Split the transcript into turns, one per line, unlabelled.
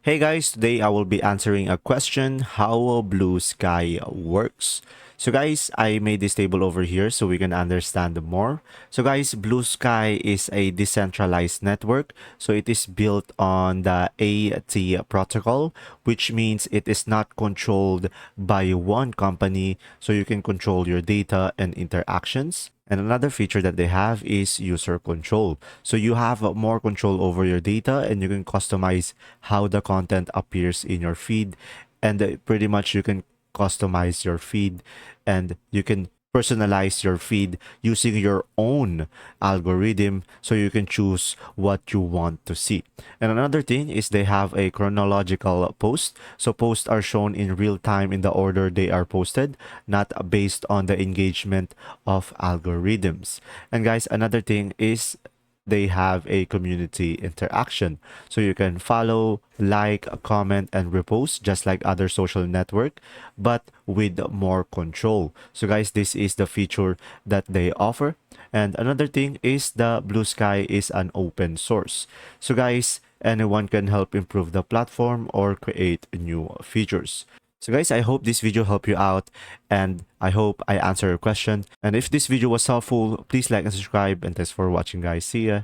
Hey guys, today I will be answering a question how Blue Sky works. So guys, I made this table over here so we can understand more. So guys, Blue Sky is a decentralized network. So it is built on the AT protocol, which means it is not controlled by one company. So you can control your data and interactions. And another feature that they have is user control. So you have more control over your data and you can customize how the content appears in your feed. And pretty much you can customize your feed and you can personalize your feed using your own algorithm so you can choose what you want to see. And another thing is they have a chronological post. So posts are shown in real time in the order they are posted, not based on the engagement of algorithms. And guys, another thing is they have a community interaction. So you can follow, like, comment, and repost just like other social network, but with more control. So guys, this is the feature that they offer. And another thing is the Blue Sky is an open source. So guys, anyone can help improve the platform or create new features. So guys, I hope this video helped you out and I hope I answer your question. And if this video was helpful, please like and subscribe and thanks for watching guys. See ya.